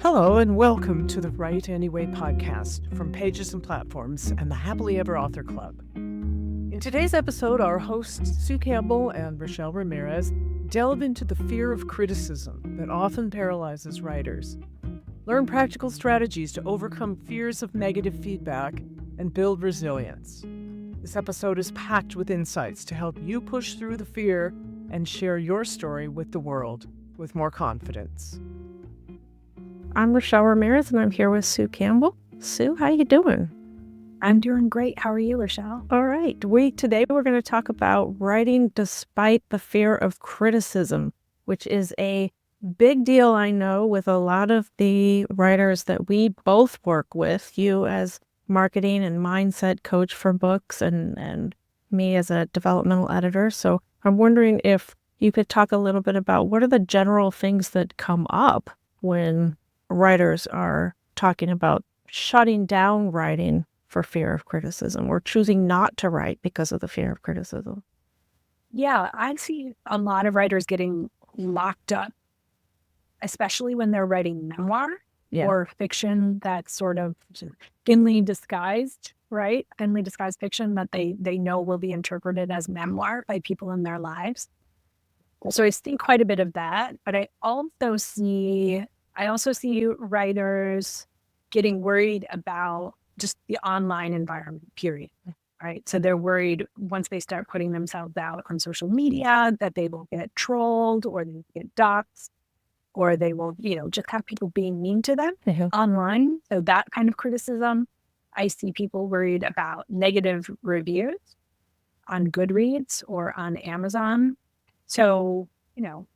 Hello and welcome to the Write Anyway podcast from Pages and Platforms and the Happily Ever Author Club. In today's episode, our hosts Sue Campbell and Rachelle Ramirez delve into the fear of criticism that often paralyzes writers. Learn practical strategies to overcome fears of negative feedback and build resilience. This episode is packed with insights to help you push through the fear and share your story with the world with more confidence. I'm Rachelle Ramirez, and I'm here with Sue Campbell. Sue, how you doing? I'm doing great. How are you, Rachelle? All right. Today we're going to talk about writing despite the fear of criticism, which is a big deal, I know, with a lot of the writers that we both work with, you as marketing and mindset coach for books and me as a developmental editor. So I'm wondering if you could talk a little bit about what are the general things that come up when writers are talking about shutting down writing for fear of criticism or choosing not to write because of the fear of criticism. Yeah, I see a lot of writers getting locked up, especially when they're writing memoir or fiction that's sort of thinly disguised, right? Thinly disguised fiction that they know will be interpreted as memoir by people in their lives. So I see quite a bit of that, but I also see writers getting worried about just the online environment, period, right? So they're worried once they start putting themselves out on social media that they will get trolled or they will get doxxed or they will, just have people being mean to them online. So that kind of criticism. I see people worried about negative reviews on Goodreads or on Amazon. So,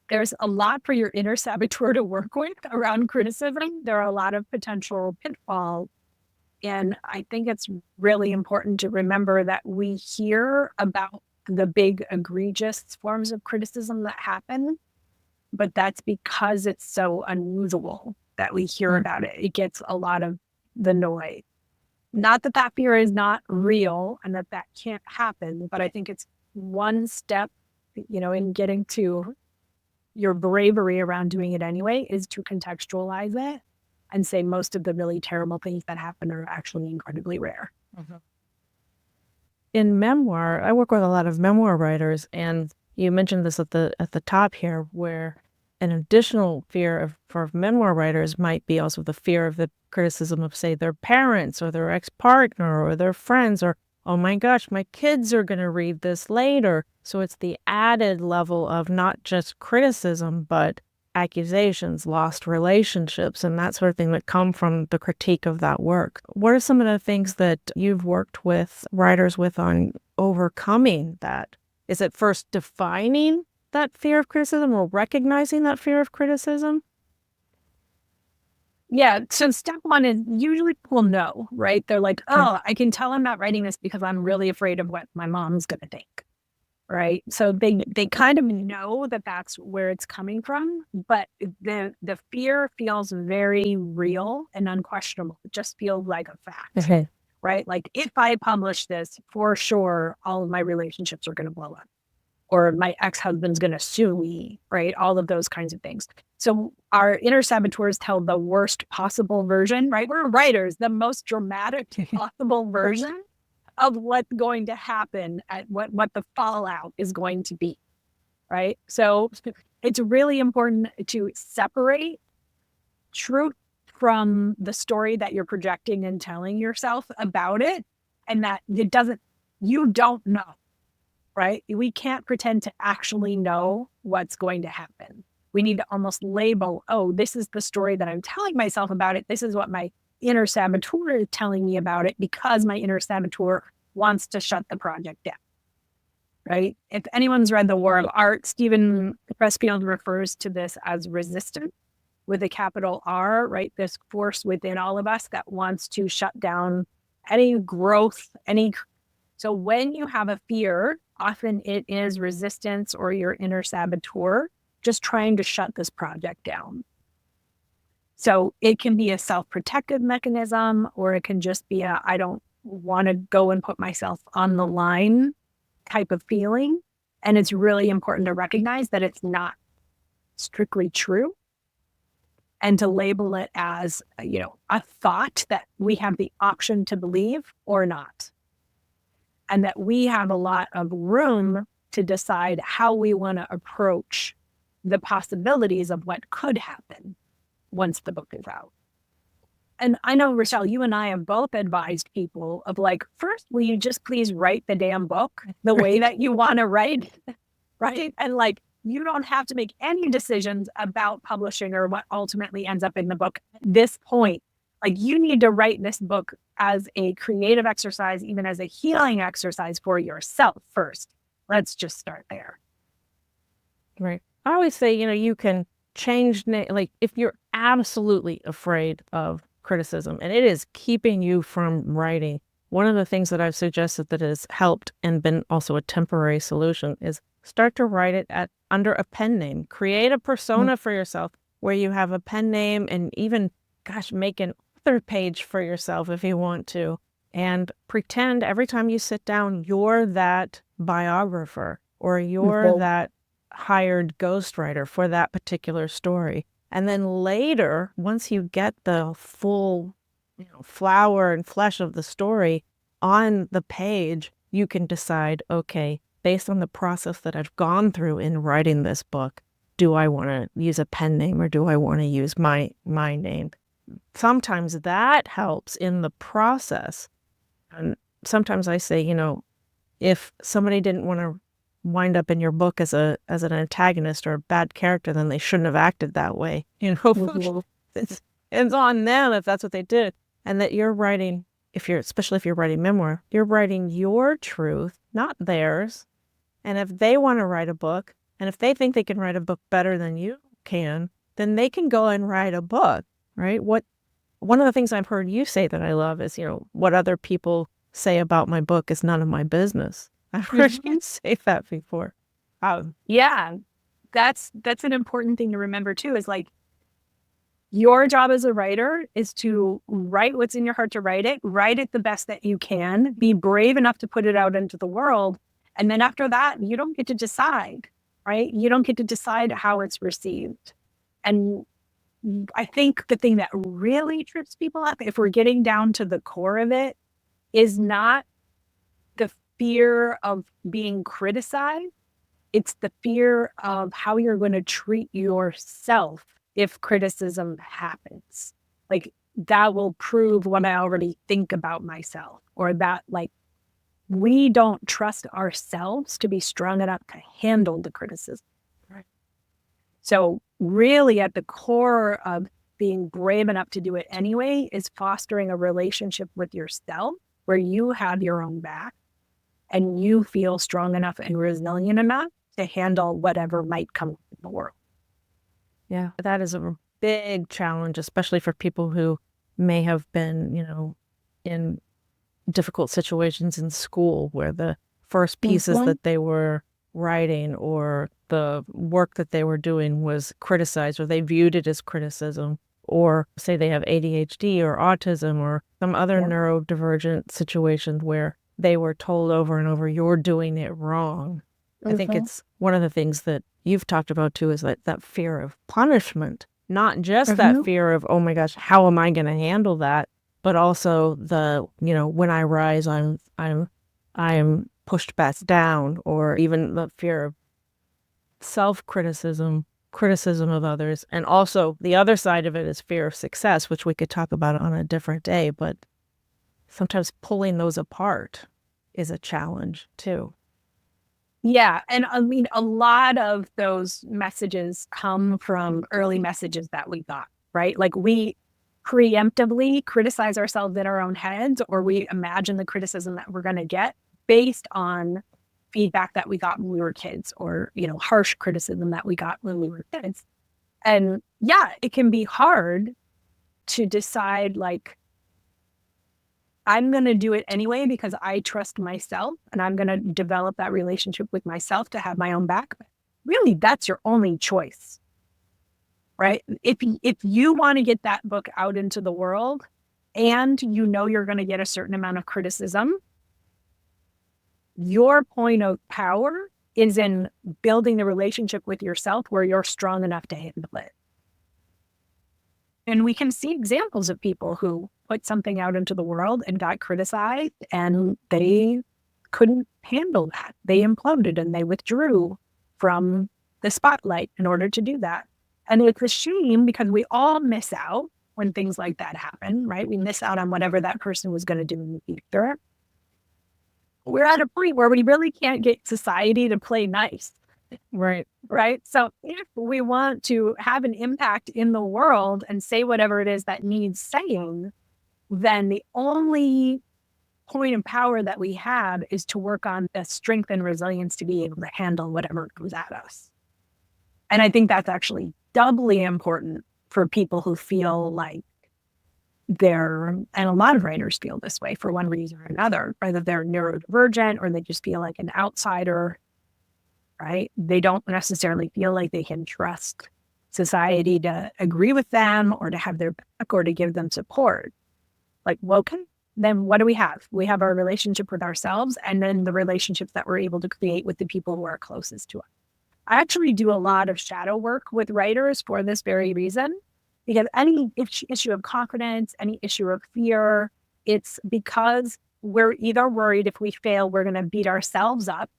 there's a lot for your inner saboteur to work with around criticism. There are a lot of potential pitfalls. And I think it's really important to remember that we hear about the big egregious forms of criticism that happen, but that's because it's so unusual that we hear about it. It gets a lot of the noise. Not that that fear is not real and that that can't happen, but I think it's one step, in getting to your bravery around doing it anyway is to contextualize it and say most of the really terrible things that happen are actually incredibly rare. Mm-hmm. In memoir, I work with a lot of memoir writers, and you mentioned this at the top here, where an additional fear for memoir writers might be also the fear of the criticism of, say, their parents or their ex-partner or their friends, or, oh my gosh, my kids are going to read this later. So it's the added level of not just criticism, but accusations, lost relationships, and that sort of thing that come from the critique of that work. What are some of the things that you've worked with writers with on overcoming that? Is it first defining that fear of criticism or recognizing that fear of criticism? Yeah. So step one is usually people know, right? They're like, oh, I can tell I'm not writing this because I'm really afraid of what my mom's going to think. Right. So they kind of know that that's where it's coming from, but the fear feels very real and unquestionable. It just feels like a fact. Okay. Right. Like if I publish this, for sure, all of my relationships are going to blow up or my ex-husband's going to sue me. Right. All of those kinds of things. So our inner saboteurs tell the worst possible version. Right. We're writers, the most dramatic possible version of what's going to happen at what the fallout is going to be, right? So it's really important to separate truth from the story that you're projecting and telling yourself about it, and that you don't know, right? We can't pretend to actually know what's going to happen. We need to almost label, oh, this is the story that I'm telling myself about it. This is what my inner saboteur is telling me about it because my inner saboteur wants to shut the project down, right? If anyone's read The War of Art, Stephen Pressfield refers to this as resistance with a capital R, right? This force within all of us that wants to shut down any growth, So when you have a fear, often it is resistance or your inner saboteur just trying to shut this project down. So it can be a self-protective mechanism, or it can just be I don't want to go and put myself on the line type of feeling. And it's really important to recognize that it's not strictly true. and to label it as, a thought that we have the option to believe or not. And that we have a lot of room to decide how we want to approach the possibilities of what could happen once the book is out. And I know, Rachelle, you and I have both advised people of like, first, will you just please write the damn book the way that you want to write, right? And like, you don't have to make any decisions about publishing or what ultimately ends up in the book at this point. Like, you need to write this book as a creative exercise, even as a healing exercise for yourself first. Let's just start there. Right. I always say, you can change, like if you're absolutely afraid of criticism and it is keeping you from writing, one of the things that I've suggested that has helped and been also a temporary solution is start to write it under a pen name. Create a persona for yourself where you have a pen name, and even, make an author page for yourself if you want to, and pretend every time you sit down, you're that biographer or you're that hired ghostwriter for that particular story. And then later, once you get the full, flower and flesh of the story on the page, you can decide, okay, based on the process that I've gone through in writing this book, do I want to use a pen name or do I want to use my name? Sometimes that helps in the process. And sometimes I say, if somebody didn't want to wind up in your book as an antagonist or a bad character, then they shouldn't have acted that way. It's on them if that's what they did. And that you're writing, especially if you're writing memoir, you're writing your truth, not theirs. And if they want to write a book, and if they think they can write a book better than you can, then they can go and write a book, right? One of the things I've heard you say that I love is, what other people say about my book is none of my business. I've heard you say that before. Yeah, that's an important thing to remember too, is like, your job as a writer is to write what's in your heart to write it the best that you can, be brave enough to put it out into the world. And then after that, you don't get to decide, right? You don't get to decide how it's received. And I think the thing that really trips people up, if we're getting down to the core of it, is not the fear of being criticized. It's the fear of how you're going to treat yourself if criticism happens. Like, that will prove what I already think about myself, or that, like, we don't trust ourselves to be strong enough to handle the criticism. Right. So really at the core of being brave enough to do it anyway is fostering a relationship with yourself where you have your own back and you feel strong enough and resilient enough to handle whatever might come in the world. Yeah, that is a big challenge, especially for people who may have been, in difficult situations in school where the first pieces that they were writing or the work that they were doing was criticized, or they viewed it as criticism, or say they have ADHD or autism or some other neurodivergent situations where they were told over and over, you're doing it wrong. I think it's one of the things that you've talked about too, is that fear of punishment, not just that fear of, oh my gosh, how am I going to handle that? But also the, when I rise, I'm pushed back down, or even the fear of self-criticism, criticism of others. And also the other side of it is fear of success, which we could talk about on a different day. But sometimes pulling those apart is a challenge too. Yeah. And I mean, a lot of those messages come from early messages that we got, right? Like, we preemptively criticize ourselves in our own heads, or we imagine the criticism that we're going to get based on feedback that we got when we were kids, or, harsh criticism that we got when we were kids. And yeah, it can be hard to decide, like, I'm going to do it anyway because I trust myself and I'm going to develop that relationship with myself to have my own back. But really, that's your only choice. Right? If you want to get that book out into the world and you're going to get a certain amount of criticism, your point of power is in building the relationship with yourself where you're strong enough to handle it. And we can see examples of people who put something out into the world and got criticized, and they couldn't handle that. They imploded and they withdrew from the spotlight in order to do that. And it's a shame because we all miss out when things like that happen, right? We miss out on whatever that person was going to do in the future. We're at a point where we really can't get society to play nice. Right. Right. So if we want to have an impact in the world and say whatever it is that needs saying, then the only point of power that we have is to work on the strength and resilience to be able to handle whatever comes at us. And I think that's actually doubly important for people who feel like and a lot of writers feel this way for one reason or another, whether they're neurodivergent or they just feel like an outsider, right? They don't necessarily feel like they can trust society to agree with them or to have their back or to give them support. Like, then what do we have? We have our relationship with ourselves and then the relationships that we're able to create with the people who are closest to us. I actually do a lot of shadow work with writers for this very reason, because any issue of confidence, any issue of fear, it's because we're either worried if we fail, we're going to beat ourselves up,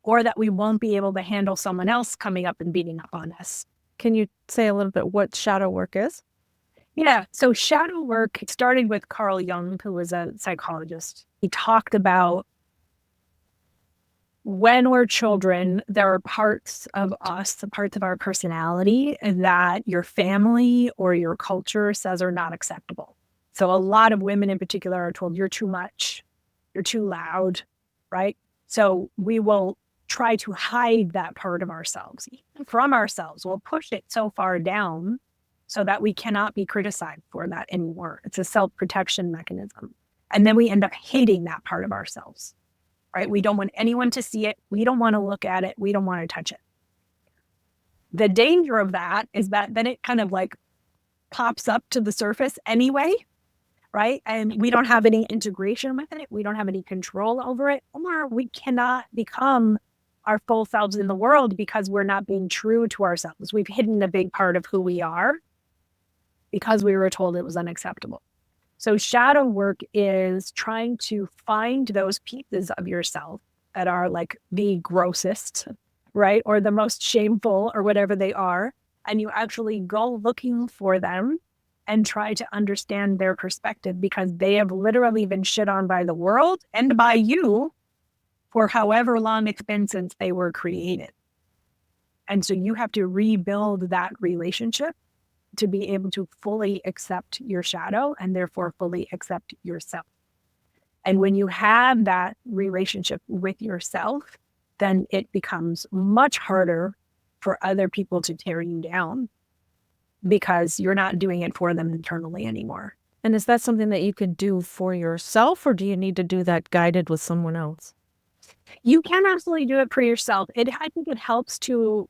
or that we won't be able to handle someone else coming up and beating up on us. Can you say a little bit what shadow work is? Yeah. So shadow work started with Carl Jung, who was a psychologist. He talked about when we're children, there are parts of us, the parts of our personality that your family or your culture says are not acceptable. So a lot of women in particular are told, you're too much, you're too loud, right? So we will try to hide that part of ourselves, even from ourselves. We'll push it so far down so that we cannot be criticized for that anymore. It's a self-protection mechanism. And then we end up hating that part of ourselves, right? We don't want anyone to see it. We don't want to look at it. We don't want to touch it. The danger of that is that then it kind of like pops up to the surface anyway, right? And we don't have any integration with it. We don't have any control over it. Or we cannot become our full selves in the world because we're not being true to ourselves. We've hidden a big part of who we are because we were told it was unacceptable. So shadow work is trying to find those pieces of yourself that are like the grossest, right? Or the most shameful or whatever they are. And you actually go looking for them and try to understand their perspective, because they have literally been shit on by the world and by you for however long it's been since they were created. And so you have to rebuild that relationship to be able to fully accept your shadow and therefore fully accept yourself. And when you have that relationship with yourself, then it becomes much harder for other people to tear you down because you're not doing it for them internally anymore. And is that something that you can do for yourself, or do you need to do that guided with someone else? You can absolutely do it for yourself. I think it helps to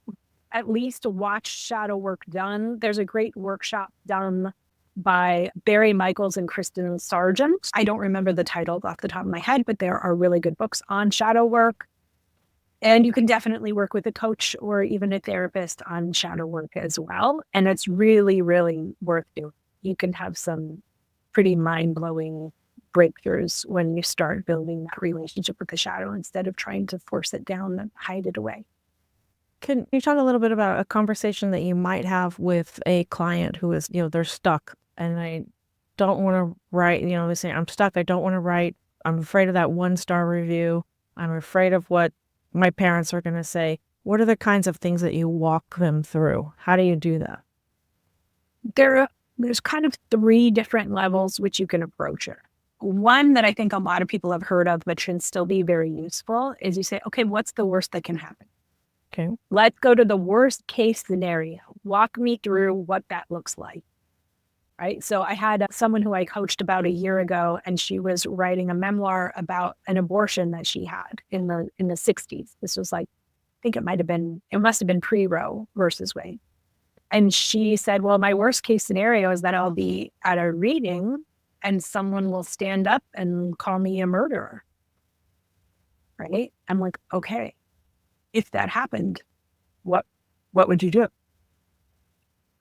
at least watch shadow work done. There's a great workshop done by Barry Michaels and Kristen Sargent. I don't remember the title off the top of my head, but there are really good books on shadow work. And you can definitely work with a coach or even a therapist on shadow work as well. And it's really, really worth doing. You can have some pretty mind-blowing breakthroughs when you start building that relationship with the shadow instead of trying to force it down and hide it away. Can you talk a little bit about a conversation that you might have with a client who is, they're stuck and I don't want to write, they say, I'm stuck, I don't want to write. I'm afraid of that 1-star review. I'm afraid of what my parents are going to say. What are the kinds of things that you walk them through? How do you do that? There's kind of 3 different levels which you can approach it. One that I think a lot of people have heard of, but should still be very useful, is you say, okay, what's the worst that can happen? Okay. Let's go to the worst case scenario. Walk me through what that looks like. Right. So I had someone who I coached about a year ago, and she was writing a memoir about an abortion that she had in the 60s. This was like, I think it must have been pre-Roe versus Wade. And she said, well, my worst case scenario is that I'll be at a reading and someone will stand up and call me a murderer. Right. I'm like, okay, if that happened, what would you do?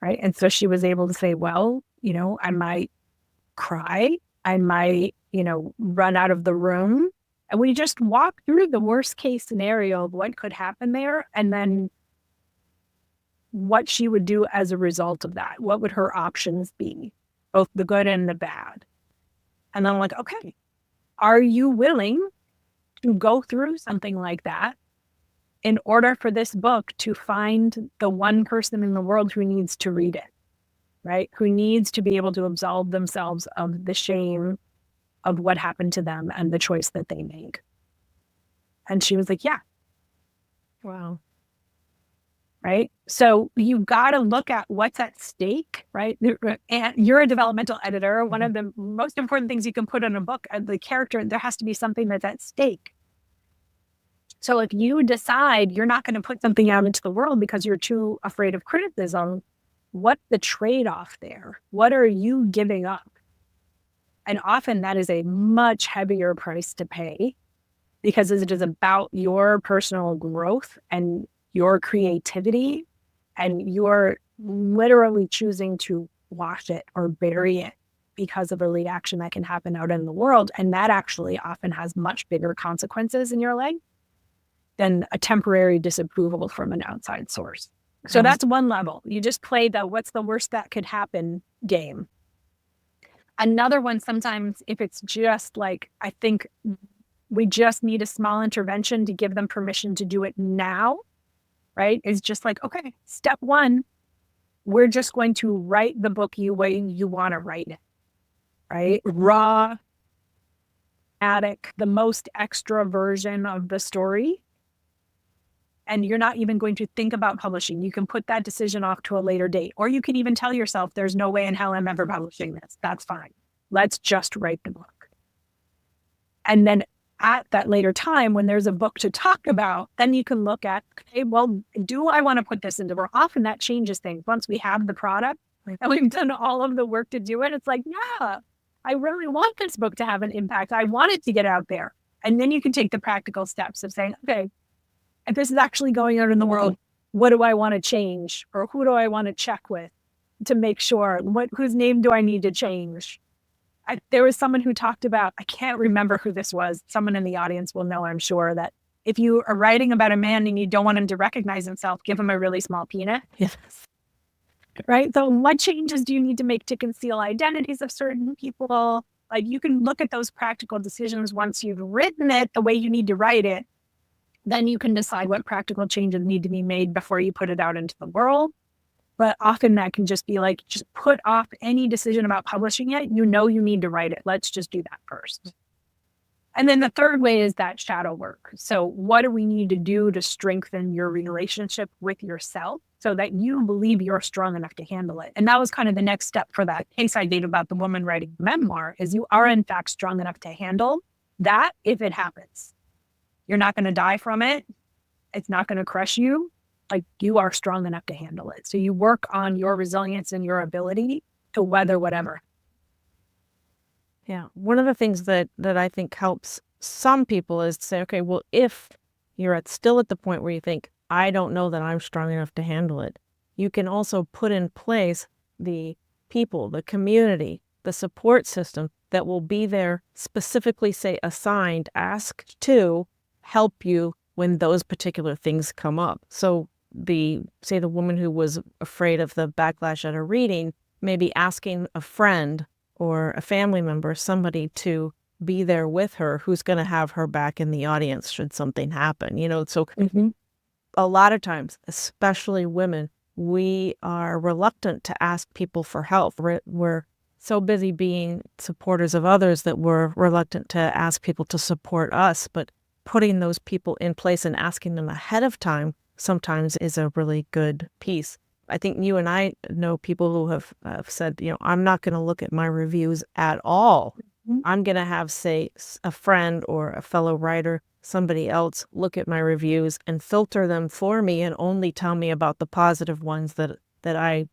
right? And so she was able to say, well, I might cry, I might, run out of the room. And we just walk through the worst case scenario of what could happen there, and then what she would do as a result of that. What would her options be, both the good and the bad? And then I'm like, okay, are you willing to go through something like that in order for this book to find the one person in the world who needs to read it, right? Who needs to be able to absolve themselves of the shame of what happened to them and the choice that they make? And she was like, yeah. Wow. Right. So you've got to look at what's at stake, right? And you're a developmental editor. One of the most important things you can put in a book, the character, there has to be something that's at stake. So if you decide you're not going to put something out into the world because you're too afraid of criticism, what's the trade-off there? What are you giving up? And often that is a much heavier price to pay, because it is about your personal growth and your creativity, and you're literally choosing to wash it or bury it because of a reaction that can happen out in the world. And that actually often has much bigger consequences in your life than a temporary disapproval from an outside source. So that's one level. You just play the what's the worst that could happen game. Another one, sometimes if it's just like, I think we just need a small intervention to give them permission to do it now, right? It's just like, okay, step one, we're just going to write the book the way you want to write it, right? Raw, the most extra version of the story. And you're not even going to think about publishing. You can put that decision off to a later date. Or you can even tell yourself, there's no way in hell I'm ever publishing this. That's fine. Let's just write the book. And then at that later time, when there's a book to talk about, then you can look at, okay, well, do I want to put this into work? Often that changes things. Once we have the product and we've done all of the work to do it, it's like, yeah, I really want this book to have an impact. I want it to get out there. And then you can take the practical steps of saying, okay, if this is actually going out in the world, what do I want to change? Or who do I want to check with to make sure? Whose name do I need to change? There was someone who talked about, I can't remember who this was. Someone in the audience will know, I'm sure, that if you are writing about a man and you don't want him to recognize himself, give him a really small penis. Yes. Right? So what changes do you need to make to conceal identities of certain people? Like, you can look at those practical decisions once you've written it the way you need to write it. Then you can decide what practical changes need to be made before you put it out into the world. But often that can just be like, just put off any decision about publishing it. You need to write it. Let's just do that first. And then the third way is that shadow work. So what do we need to do to strengthen your relationship with yourself so that you believe you're strong enough to handle it? And that was kind of the next step for that case I did about the woman writing the memoir, is you are in fact strong enough to handle that if it happens. You're not going to die from it. It's not going to crush you. Like, you are strong enough to handle it. So you work on your resilience and your ability to weather whatever. Yeah. One of the things that I think helps some people is to say, okay, well, if you're still at the point where you think, I don't know that I'm strong enough to handle it, you can also put in place the people, the community, the support system that will be there, specifically, say, assigned, asked to help you when those particular things come up. So the woman who was afraid of the backlash at a reading, maybe asking a friend or a family member, somebody to be there with her who's going to have her back in the audience should something happen. So a lot of times, especially women, we are reluctant to ask people for help. We're so busy being supporters of others that we're reluctant to ask people to support us. But putting those people in place and asking them ahead of time sometimes is a really good piece. I think you and I know people who have said, I'm not going to look at my reviews at all. I'm going to have, say, a friend or a fellow writer, somebody else, look at my reviews and filter them for me and only tell me about the positive ones that I,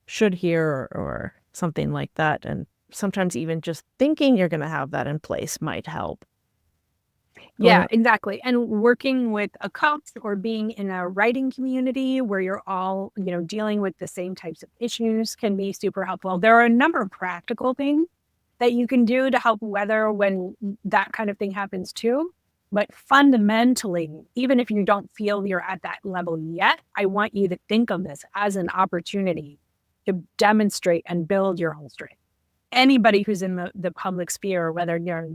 should hear or something like that. And sometimes even just thinking you're going to have that in place might help. Yeah, exactly. And working with a coach or being in a writing community where you're all, dealing with the same types of issues can be super helpful. There are a number of practical things that you can do to help weather when that kind of thing happens too. But fundamentally, even if you don't feel you're at that level yet, I want you to think of this as an opportunity to demonstrate and build your own strength. Anybody who's in the public sphere, whether you're,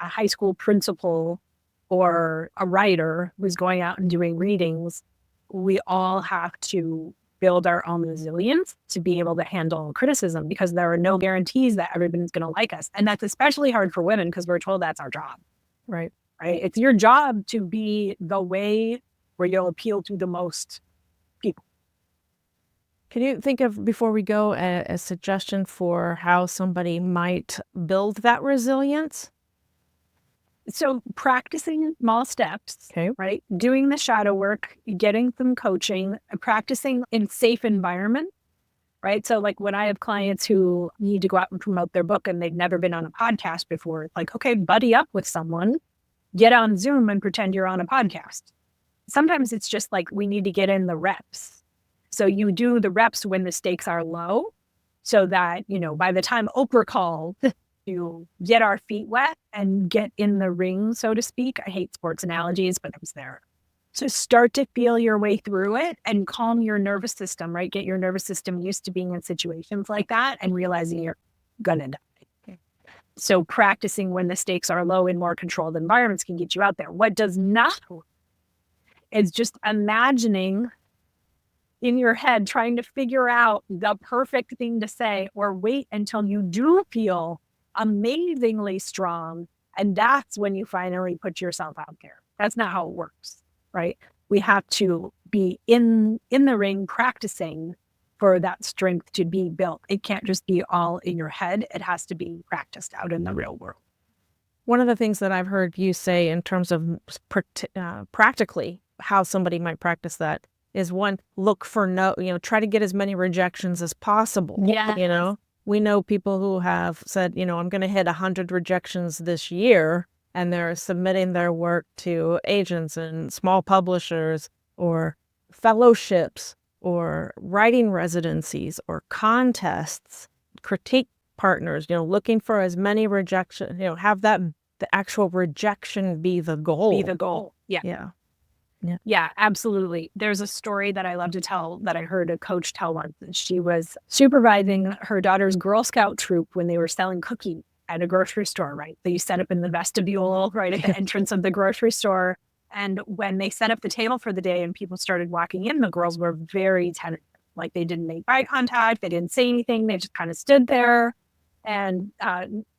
a high school principal or a writer who's going out and doing readings, we all have to build our own resilience to be able to handle criticism, because there are no guarantees that everybody's going to like us. And that's especially hard for women because we're told that's our job. Right. It's your job to be the way where you'll appeal to the most people. Can you think of, before we go, a suggestion for how somebody might build that resilience? So practicing small steps, Okay. right? Doing the shadow work, getting some coaching, practicing in safe environment, right? So like when I have clients who need to go out and promote their book and they've never been on a podcast before, it's like, okay, buddy up with someone, get on Zoom and pretend you're on a podcast. Sometimes it's just like we need to get in the reps. So you do the reps when the stakes are low so that, by the time Oprah calls, you get our feet wet and get in the ring, so to speak. I hate sports analogies, but I was there. So start to feel your way through it and calm your nervous system, right? Get your nervous system used to being in situations like that and realizing you're going to die. Okay. So practicing when the stakes are low in more controlled environments can get you out there. What does not work is just imagining in your head, trying to figure out the perfect thing to say, or wait until you do feel amazingly strong. And that's when you finally put yourself out there. That's not how it works, right? We have to be in the ring practicing for that strength to be built. It can't just be all in your head. It has to be practiced out in the real world. One of the things that I've heard you say in terms of practically how somebody might practice that is, one, look for try to get as many rejections as possible. Yeah. We know people who have said, I'm going to hit 100 rejections this year, and they're submitting their work to agents and small publishers or fellowships or writing residencies or contests, critique partners, looking for as many rejections, have the actual rejection be the goal. Yeah, absolutely. There's a story that I love to tell that I heard a coach tell once. She was supervising her daughter's Girl Scout troop when they were selling cookies at a grocery store, right? They set up in the vestibule, right at the entrance of the grocery store. And when they set up the table for the day and people started walking in, the girls were very tentative. Like they didn't make eye contact. They didn't say anything. They just kind of stood there. And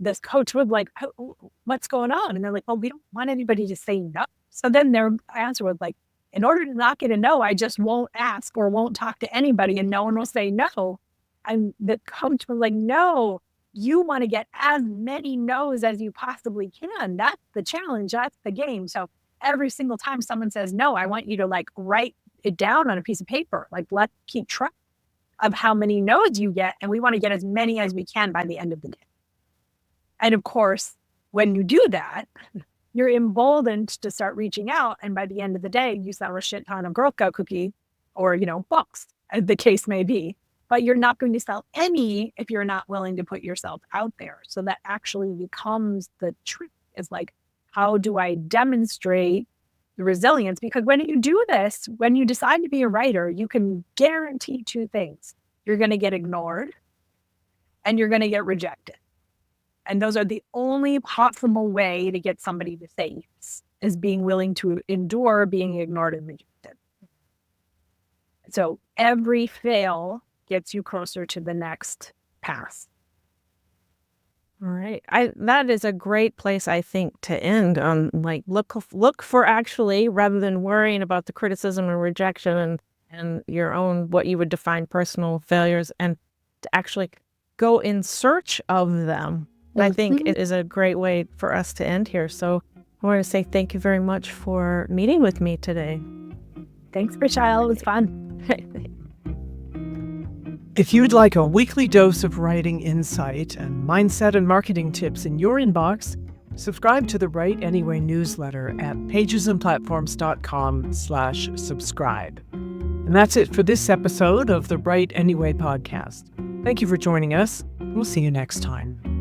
this coach was like, oh, what's going on? And they're like, well, we don't want anybody to say no. So then their answer was like, in order to not get a no, I just won't ask or won't talk to anybody and no one will say no. And the coach was like, no, you want to get as many no's as you possibly can. That's the challenge. That's the game. So every single time someone says no, I want you to like write it down on a piece of paper. Like, let's keep track of how many no's you get. And we want to get as many as we can by the end of the day. And of course, when you do that, you're emboldened to start reaching out. And by the end of the day, you sell a shit ton of Girl Scout cookie or, books, as the case may be. But you're not going to sell any if you're not willing to put yourself out there. So that actually becomes the trick, is like, how do I demonstrate the resilience? Because when you do this, when you decide to be a writer, you can guarantee two things. You're going to get ignored and you're going to get rejected. And those are the only possible way to get somebody to say yes, is being willing to endure being ignored and rejected. So every fail gets you closer to the next pass. All right. That is a great place, I think, to end on. Like, look for, actually, rather than worrying about the criticism and rejection and your own, what you would define personal failures, and to actually go in search of them. I think it is a great way for us to end here. So I want to say thank you very much for meeting with me today. Thanks, Rachelle. It was fun. If you'd like a weekly dose of writing insight and mindset and marketing tips in your inbox, Subscribe to the Write Anyway newsletter at pagesandplatforms.com/subscribe. And that's it for this episode of the Write Anyway podcast. Thank you for joining us. We'll see you next time.